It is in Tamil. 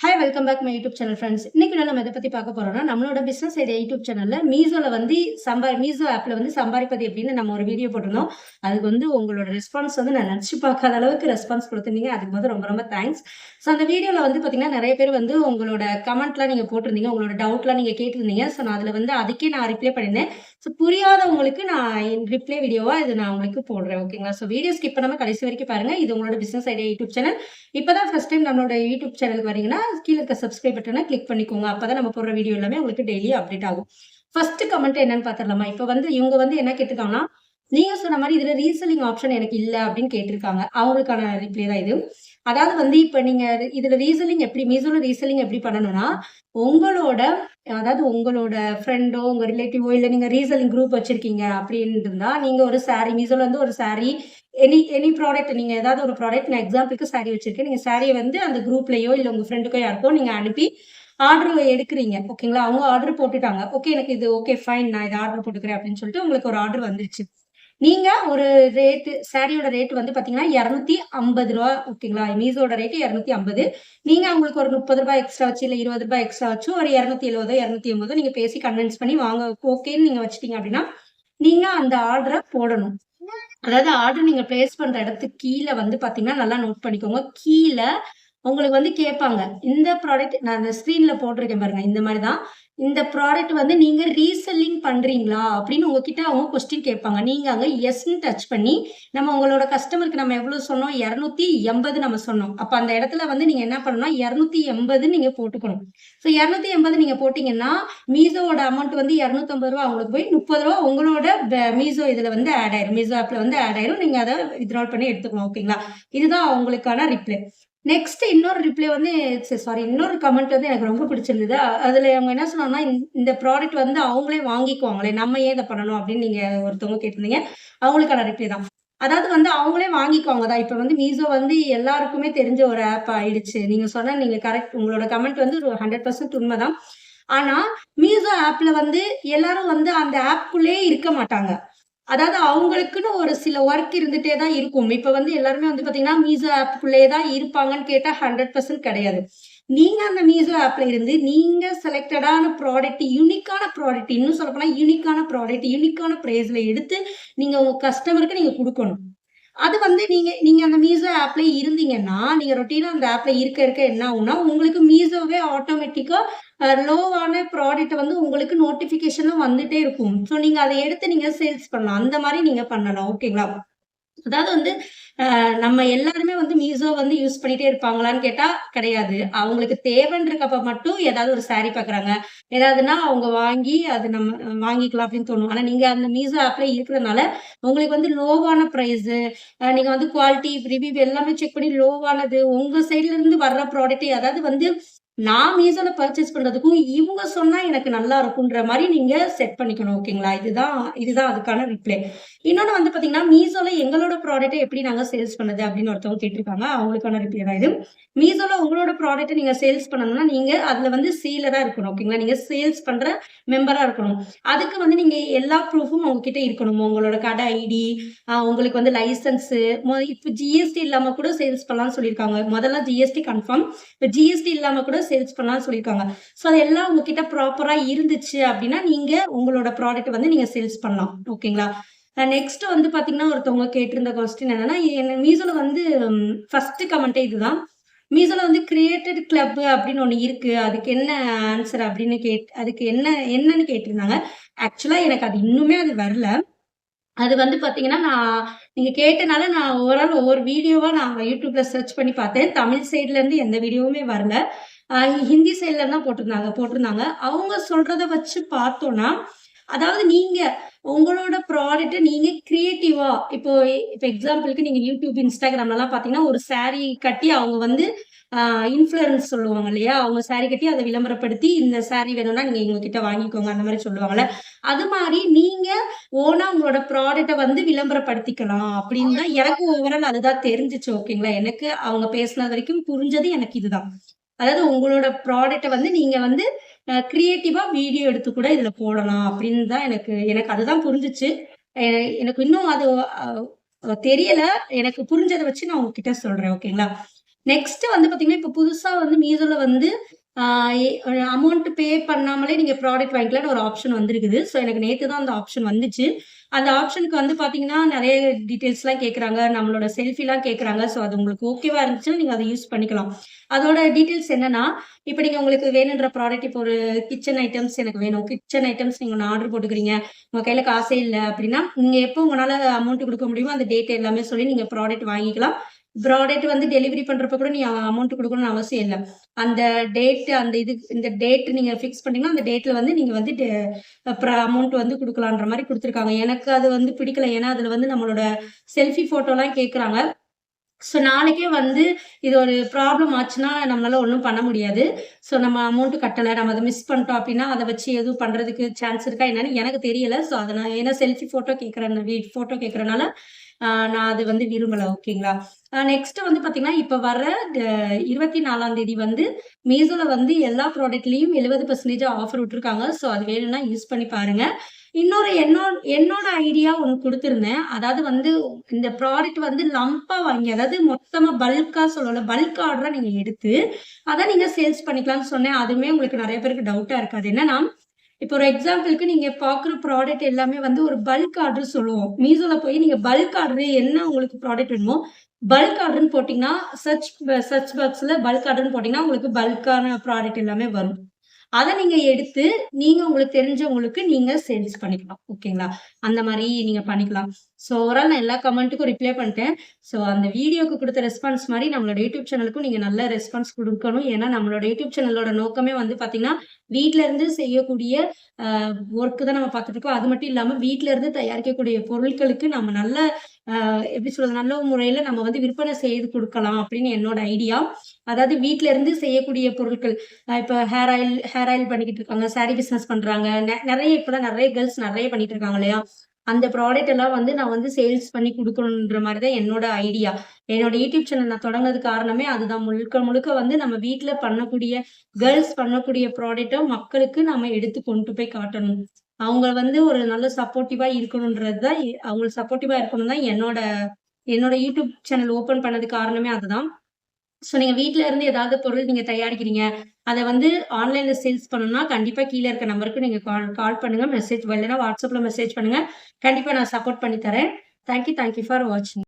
Hi welcome back my YouTube channel friends. இன்னைக்கு நம்ம எதை பத்தி பார்க்க போறோம்னா, நம்மளோட பிசினஸ் ஐடியா யூடியூப் சேனல்ல மீஷோல வந்து மீஷோ ஆப்ல வந்து சம்பாதிப்பது எப்படின்னு நம்ம ஒரு வீடியோ போட்டிருந்தோம். அதுக்கு வந்து உங்களோட ரெஸ்பான்ஸ் வந்து நான் நினைச்சு பார்க்காத அளவுக்கு ரெஸ்பான்ஸ் கொடுத்துருந்தீங்க. அதுக்கு வந்து ரொம்ப ரொம்ப தேங்க்ஸ். ஸோ அந்த வீடியோல வந்து பாத்தீங்கன்னா நிறைய பேர் வந்து உங்களோட கமெண்ட்லாம் நீங்க போட்டிருந்தீங்க, உங்களோட டவுட்லாம் நீங்க கேட்டிருந்தீங்க. ஸோ நான் அதுல வந்து அதுக்கே நான் ரிப்ளை பண்ணியிருந்தேன். ஸோ புரியாதவங்களுக்கு நான் ரிப்ளை வீடியோவா இது நான் உங்களுக்கு போடுறேன். ஓகேங்களா? ஸோ வீடியோ ஸ்கிப் பண்ணாம கடைசி வரைக்கும் பாருங்க. இது உங்களோட பிசினஸ் ஐடியா யூடியூப் சேனல். இப்பதான் ஃபர்ஸ்ட் டைம் நம்மளோட யூடியூப் சேனலுக்கு வரீங்கன்னா கீழ இருக்க சப்ஸ்கிரைப் பட்டனை கிளிக் பண்ணிக்கோங்க. அப்பதான் நம்ம போடுற வீடியோ எல்லாமே உங்களுக்கு டெய்லி அப்டேட் ஆகும். ஃபர்ஸ்ட் கமெண்ட் என்னன்னு பாத்துரலாமா? இப்ப வந்து இவங்க வந்து என்ன கேட்டிருக்காங்கன்னா, நீங்க சொன்ன மாரி இதுல ரீசெல்லிங் ஆப்ஷன் எனக்கு இல்ல அப்படின்னு கேட்டிருக்காங்க. அவங்களுக்கான ரிப்ளை தான் இது. அதாவது வந்து இப்ப நீங்க இதுல ரீசெல்லிங் எப்படி மீஷோல ரீசெல்லிங் எப்படி பண்ணணும்னா, உங்களோட அதாவது உங்களோட ஃப்ரெண்டோ, உங்க ரிலேட்டிவோ இல்ல நீங்க ரீசெல்லிங் குரூப் வச்சிருக்கீங்க அப்படின்னு இருந்தா, நீங்க ஒரு சாரி மீஷோல வந்து ஒரு சாரி எனி எனி ப்ராடக்ட் நீங்க ஏதாவது ஒரு ப்ராடக்ட் நான் எக்ஸாம்பிளுக்கு சாரி வச்சிருக்கேன். நீங்க சாரிய வந்து அந்த குரூப்லயோ இல்ல உங்க ஃப்ரெண்டுக்கோ யாருக்கோ நீங்க அனுப்பி ஆர்டர் எடுக்குறீங்க. ஓகேங்களா? அவங்க ஆர்டர் போட்டுட்டாங்க. ஓகே எனக்கு இது ஓகே ஃபைன் நான் இத ஆர்டர் போட்டுக்கிறேன் அப்படின்னு சொல்லிட்டு உங்களுக்கு ஒரு ஆர்டர் வந்துருச்சு. நீங்க ஒரு சாரியோட ரேட் வந்து பாத்தீங்கன்னா ரூ. 250 ஓகேங்களா? மீஷோட ரேட் 250. நீங்க அவங்களுக்கு ஒரு ரூ. 30 எக்ஸ்ட்ரா வச்சு இல்ல ரூ. 20 எக்ஸ்ட்ரா வச்சு ஒரு 270 280 நீங்க பேசி கன்வின்ஸ் பண்ணி வாங்க ஓகேன்னு நீங்க வச்சுட்டீங்க அப்படின்னா, நீங்க அந்த ஆர்டர போடணும். அதாவது ஆர்டர் நீங்க பிளேஸ் பண்ற இடத்துக்கு கீழ வந்து பாத்தீங்கன்னா, நல்லா நோட் பண்ணிக்கோங்க. கீழ உங்களுக்கு வந்து கேட்பாங்க. இந்த ப்ராடக்ட் நான் அந்த ஸ்க்ரீன்ல போட்டிருக்கேன் பாருங்க. இந்த மாரி தான். இந்த ப்ராடக்ட் வந்து நீங்க ரீசெல்லிங் பண்றீங்களா? அப்படின்னு உங்ககிட்ட அவங்க கொஸ்டின் கேட்பாங்க. நீங்க அங்க எஸ்ன்னு டச் பண்ணி, நம்ம உங்களோட கஸ்டமருக்கு நம்ம எவ்வளோ சொன்னோம்? 280 நம்ம சொன்னோம். அப்ப அந்த இடத்துல வந்து நீங்க என்ன பண்ணணும்னா, 280 நீங்க போட்டுக்கணும். ஸோ 280 நீங்க போட்டீங்கன்னா, மீஷோவோட அமௌண்ட் வந்து ரூ. 250 அவங்களுக்கு போய் ரூ. 30 உங்களோட மீஷோ இதுல வந்து ஆட் ஆயிரும். மீஷோ ஆப்ல வந்து ஆட் ஆயிரும். நீங்க அத வித்ட்ரால் பண்ணி எடுத்துக்கலாம். ஓகேங்களா? இதுதான் உங்களுக்கான ரிப்ளை. நெக்ஸ்ட் இன்னொரு ரிப்ளை வந்து சாரி இன்னொரு கமெண்ட் வந்து எனக்கு ரொம்ப பிடிச்சிருந்தது. அதுல அவங்க என்ன சொன்னாங்கன்னா, இந்த ப்ராடக்ட் வந்து அவங்களே வாங்கிக்குவாங்களே, நம்ம ஏன் இத பண்ணணும் அப்படின்னு நீங்க ஒருத்தவங்க கேட்டிருந்தீங்க. அவங்களுக்கான ரிப்ளை தான். அதாவது வந்து அவங்களே வாங்கிக்குவாங்க தான். இப்ப வந்து மீஷோ வந்து எல்லாருக்குமே தெரிஞ்ச ஒரு ஆப் ஆயிடுச்சு. நீங்க கரெக்ட் உங்களோட கமெண்ட் வந்து ஒரு 100% உண்மதான். ஆனா, மீஷோ ஆப்ல வந்து எல்லாரும் வந்து அந்த ஆப்க்குள்ளேயே இருக்க மாட்டாங்க. அதாவது அவங்களுக்குன்னு ஒரு சில ஒர்க் இருந்துட்டே தான் இருக்கும். இப்ப வந்து எல்லாருமே வந்து பாத்தீங்கன்னா, மீஷோ ஆப்க்குள்ளேயே தான் இருப்பாங்கன்னு கேட்டா 100% கிடையாது. நீங்க அந்த மீஷோ ஆப்ல இருந்து நீங்க செலக்டடான ப்ராடக்ட், யூனிக்கான ப்ராடக்ட் இன்னும் சொல்லப்போனா யூனிக்கான ப்ராடக்ட், யூனிக்கான பிரைஸ்ல எடுத்து நீங்க உங்க கஸ்டமருக்கு நீங்க குடுக்கணும். அது வந்து நீங்க நீங்க அந்த மீஷோ ஆப்ல இருந்தீங்கன்னா, நீங்க ரொட்டீனா அந்த ஆப்ல இருக்க என்ன ஆகும்னா, உங்களுக்கு மீஷோவே ஆட்டோமேட்டிக்கா லோவான ப்ராடக்ட்ட வந்து உங்களுக்கு நோட்டிஃபிகேஷன்ல வந்துட்டே இருக்கும். ஸோ நீங்க அத எடுத்து நீங்க சேல்ஸ் பண்ணலாம். அந்த மாரி நீங்க பண்ணலாம். ஓகேங்களா? அதாவது வந்து நம்ம எல்லாருமே வந்து மீஷோ வந்து யூஸ் பண்ணிட்டே இருப்பாங்களான்னு கேட்டா கிடையாது. அவங்களுக்கு தேவைன்றக்கப்ப மட்டும் ஏதாவது ஒரு சாரி பார்க்குறாங்க. ஏதாவதுன்னா அவங்க வாங்கி அது நம்ம வாங்கிக்கலாம் அப்படின்னு தோணும். ஆனா நீங்க அந்த மீஷோ ஆப்ல இருக்கிறனால, உங்களுக்கு வந்து லோவான பிரைஸு நீங்க வந்து குவாலிட்டி, ரிவ்யூ எல்லாமே செக் பண்ணி லோவானது உங்க சைட்ல இருந்து வர்ற ப்ராடக்ட் அதாவது வந்து நான் மீஷோல பர்ச்சேஸ் பண்றதுக்கும், இவங்க சொன்னா எனக்கு நல்லா இருக்குன்ற மாரி நீங்க செட் பண்ணிக்கணும். ஓகேங்களா? இதுதான் இதுதான் அதுக்கான ரிப்ளை. இன்னொன்னு வந்து பார்த்தீங்கன்னா, மீஷோல எங்களோட ப்ராடக்ட்ட எப்படி நாங்க சேல்ஸ் பண்ணது அப்படின்னு ஒருத்தவங்க கேட்டிருக்காங்க. அவங்களுக்கான ரிப்ளை தான் இது. மீஷோல உங்களோட ப்ராடக்ட்ட நீங்க சேல்ஸ் பண்ணணும்னா, நீங்க அதுல வந்து சீலரா இருக்கணும். ஓகேங்களா? நீங்க சேல்ஸ் பண்ற மெம்பரா இருக்கணும். அதுக்கு வந்து நீங்க எல்லா ப்ரூஃபும் உங்ககிட்ட இருக்கணும். உங்களோட கடை ஐடி, உங்களுக்கு வந்து லைசென்ஸு, இப்ப ஜிஎஸ்டி இல்லாம கூட சேல்ஸ் பண்ணலாம்னு சொல்லியிருக்காங்க. முதல்ல ஜிஎஸ்டி கன்ஃபார்ம். இப்ப ஜிஎஸ்டி இல்லாம கூட சேல்ஸ் பண்ணலாம்னு சொல்லியிருக்காங்க. ஸோ அது எல்லாம் உங்ககிட்ட ப்ராப்பரா இருந்துச்சு அப்படின்னா, நீங்க உங்களோட ப்ராடக்ட்ட வந்து நீங்க சேல்ஸ் பண்ணலாம். ஓகேங்களா? நெக்ஸ்ட் வந்து பார்த்தீங்கன்னா, ஒருத்தவங்க கேட்டிருந்த கொஸ்டின் என்னன்னா, மீஷோல வந்து ஃபர்ஸ்ட் கமெண்ட்டே இதுதான். மீஷோல வந்து கிரியேட்டட் கிளப் அப்படின்னு ஒண்ணு இருக்கு. அதுக்கு என்ன ஆன்ஸர் அப்படின்னு அதுக்கு என்னன்னு கேட்டிருந்தாங்க. ஆக்சுவலா எனக்கு அது இன்னுமே அது வரல. அது வந்து பார்த்தீங்கன்னா, நீங்க கேட்டனால நான் ஓவரால் ஒவ்வொரு வீடியோவா நான் YouTubeல சர்ச் பண்ணி பார்த்தேன். தமிழ் சைட்ல இருந்து எந்த வீடியோவுமே வரல. அ ஹிந்தி சைட்ல தான் போட்டிருந்தாங்க. அவங்க சொல்றத வச்சு பார்த்தோம்னா, அதாவது நீங்க உங்களோட ப்ராடக்ட்ட நீங்க கிரியேட்டிவா இப்போ எக்ஸாம்பிள்க்கு நீங்க YouTube, Instagramலலாம் பார்த்தீங்கன்னா, ஒரு சாரி கட்டி அவங்க வந்து அ இன்ஃப்ளூயன்ஸ் சொல்லுவாங்க இல்லையா? அவங்க சாரி கட்டி அத விளம்பரப்படுத்தி, இந்த சாரி வேணும்னா நீங்க எங்க கிட்ட வாங்கிக்கோங்க அந்த மாரி சொல்லுவாங்கல்ல. அது மாரி நீங்க ஓனா உங்களோட ப்ராடக்ட்ட வந்து விளம்பரப்படுத்திக்கலாம் அப்படின்னு தான் எனக்கு ஓவரால் அதுதான் தெரிஞ்சுச்சு. ஓகேங்களா? எனக்கு அவங்க பேசினது வரைக்கும் புரிஞ்சது எனக்கு இதுதான். அதாவது உங்களோட ப்ராடக்ட்ட வந்து நீங்க வந்து கிரியேட்டிவா வீடியோ எடுத்து கூட இதுல போடலாம் அப்படின்னு தான் எனக்கு எனக்கு அதுதான் புரிஞ்சுச்சு. எ எனக்கு இன்னும் அது தெரியல. எனக்கு புரிஞ்சத வச்சு நான் உங்ககிட்ட சொல்றேன். ஓகேங்களா? நெக்ஸ்ட் வந்து பாத்தீங்கன்னா, இப்ப புதுசா வந்து மீஷோல வந்து ஆ அமௌண்ட் பே பண்ணாமலே நீங்க ப்ராடக்ட் வாங்கிக்கலாம்னு ஒரு ஆப்ஷன் வந்திருக்குது. ஸோ எனக்கு நேத்து தான் அந்த ஆப்ஷன் வந்துச்சு. அந்த ஆப்ஷனுக்கு வந்து பாத்தீங்கன்னா, நெறைய டீட்டெயில்ஸ்லாம் கேட்கறாங்க. நம்மளோட செல்ஃபிலாம் கேட்கறாங்க. ஸோ அது உங்களுக்கு ஓகேவா இருந்துச்சுன்னா, நீங்க அத யூஸ் பண்ணிக்கலாம். அதோட டீட்டெயில்ஸ் என்னன்னா, இப்ப நீங்க உங்களுக்கு வேணுன்ற ப்ராடக்ட் இப்போ ஒரு கிச்சன் ஐட்டம்ஸ் எனக்கு வேணும். கிச்சன் ஐட்டம்ஸ் நீங்க ஒண்ணு ஆர்டர் போட்டுக்கிறீங்க. உங்க கையில காசே இல்ல அப்படின்னா, நீங்க எப்போ உங்கனால அமௌண்ட் குடுக்க முடியுமோ, அந்த டேட் எல்லாமே சொல்லி நீங்க ப்ராடக்ட் வாங்கிக்கலாம். ப்ராடக்ட் வந்து டெலிவரி பண்றப்ப கூட நீ அமௌண்ட் குடுக்கணும்னு அவசியம் இல்ல. அந்த டேட் அந்த இது இந்த டேட் நீங்க ஃபிக்ஸ் பண்ணீங்கன்னா, அந்த டேட்ல வந்து நீங்க வந்து அமௌண்ட் வந்து குடுக்கலான்ற மாரி குடுத்துருக்காங்க. எனக்கு அது வந்து பிடிக்கல. ஏன்னா, அதுல வந்து நம்மளோட செல்ஃபி ஃபோட்டோலாம் கேட்கறாங்க. ஸோ நாளைக்கே வந்து இது ஒரு ப்ராப்ளம் ஆச்சுன்னா, நம்மளால ஒண்ணும் பண்ண முடியாது. ஸோ நம்ம அமௌண்ட் கட்டல, நம்ம அத மிஸ் பண்ணிட்டோம் அப்டின்னா, அத வச்சு எதுவும் பண்றதுக்கு சான்ஸ் இருக்கா என்னன்னு எனக்கு தெரியல. ஸோ அத நான் ஏன்னா செல்ஃபி ஃபோட்டோ கேட்கறனால, நான் அது வந்து விரும்பல. ஓகேங்களா? நெக்ஸ்ட் வந்து பார்த்தீங்கன்னா, இப்ப வர ட 24ஆம் தேதி வந்து மீஷோல வந்து எல்லா ப்ராடக்ட்லயும் 70% ஆஃபர் விட்டுருக்காங்க. ஸோ அது வேணும்னா யூஸ் பண்ணி பாருங்க. இன்னொரு என்னோட ஐடியா ஒண்ணு குடுத்திருந்தேன். அதாவது வந்து இந்த ப்ராடக்ட் வந்து லம்பா வாங்கி, அதாவது மொத்தமா பல்க்கா சொல்லல. பல்க் ஆர்டரா நீங்க எடுத்து, அத நீங்க சேல்ஸ் பண்ணிக்கலாம்னு சொன்னேன். அதுவுமே உங்களுக்கு நெறைய பேருக்கு டவுட்டா இருக்கு. அது என்னன்னா, இப்போ ஒரு எக்ஸாம்பிள்க்கு நீங்க பார்க்குற ப்ராடக்ட் எல்லாமே வந்து ஒரு பல்க் ஆர்டர் சொல்லுவோம். மீஷோல போய் நீங்க பல்க் ஆர்டர் என்ன உங்களுக்கு ப்ராடக்ட் வேணுமோ, பல்க் ஆர்டர்ன்னு போட்டீங்கன்னா, சர்ச் பாக்ஸ்ல பல்க் ஆர்டர்ன்னு போட்டீங்கன்னா, உங்களுக்கு பல்க்கான ப்ராடக்ட் எல்லாமே வரும். அத நீங்க எடுத்து, நீங்க உங்களுக்கு தெரிஞ்சவங்களுக்கு நீங்க சேல்ஸ் பண்ணிக்கலாம். ஓகேங்களா? அந்த மாரி நீங்க பண்ணிக்கலாம். ஸோ ஓவரால் நான் எல்லா கமெண்ட்டுக்கும் ரிப்ளை பண்ணிட்டேன். ஸோ அந்த வீடியோக்கு குடுத்த ரெஸ்பான்ஸ் மாரி நம்மளோட யூடியூப் சேனலுக்கும் நீங்க நல்ல ரெஸ்பான்ஸ் குடுக்கணும். ஏன்னா நம்மளோட யூடியூப் சேனலோட நோக்கமே வந்து பார்த்தீங்கன்னா, வீட்ல இருந்து செய்யக்கூடிய அ ஒர்க் தான் நம்ம பார்த்துட்டு இருக்கோம். அது மட்டும் இல்லாம வீட்ல இருந்து தயாரிக்கக்கூடிய பொருட்களுக்கு நம்ம நல்ல எப்படி சொல்றது? நல்ல முறையில நம்ம வந்து விற்பனை செய்து குடுக்கலாம் அப்படின்னு என்னோட ஐடியா. அதாவது வீட்ல இருந்து செய்யக்கூடிய பொருட்கள். இப்ப ஹேர் ஆயில் பண்ணிக்கிட்டு இருக்காங்க. சாரி பிசினஸ் பண்றாங்க. நெறைய இப்பலாம் நெறைய கேர்ள்ஸ் நெறைய பண்ணிட்டு இருக்காங்க இல்லையா? அந்த ப்ராடக்ட் எல்லாம் வந்து நான் வந்து சேல்ஸ் பண்ணி குடுக்கணுன்ற மாரி தான் என்னோட ஐடியா. என்னோட யூடியூப் சேனல் நான் தொடங்குனதுக்கு காரணமே அதுதான். முழுக்க முழுக்க வந்து நம்ம வீட்ல பண்ணக்கூடிய கேர்ள்ஸ் பண்ணக்கூடிய ப்ராடக்ட்ட மக்களுக்கு நம்ம எடுத்து கொண்டு போய் காட்டணும். அவங்க வந்து ஒரு நல்ல சப்போர்ட்டிவா இருக்கணுன்றது தான் அவங்களுக்கு சப்போர்ட்டிவா இருக்கணும் தான் என்னோட என்னோட யூடியூப் சேனல் ஓப்பன் பண்ணதுக்கு காரணமே அதுதான். ஸோ நீங்க வீட்ல இருந்து ஏதாவது பொருள் நீங்க தயாரிக்கிறீங்க. அத வந்து ஆன்லைன்ல சேல்ஸ் பண்ணணும்னா, கண்டிப்பா கீழ இருக்க நம்பருக்கு நீங்க கால் கால் பண்ணுங்க. இல்லன்னா WhatsAppல மெசேஜ் பண்ணுங்க. கண்டிப்பா நான் சப்போர்ட் பண்ணி தரேன். தேங்க் யூ ஃபார் வாட்சிங்.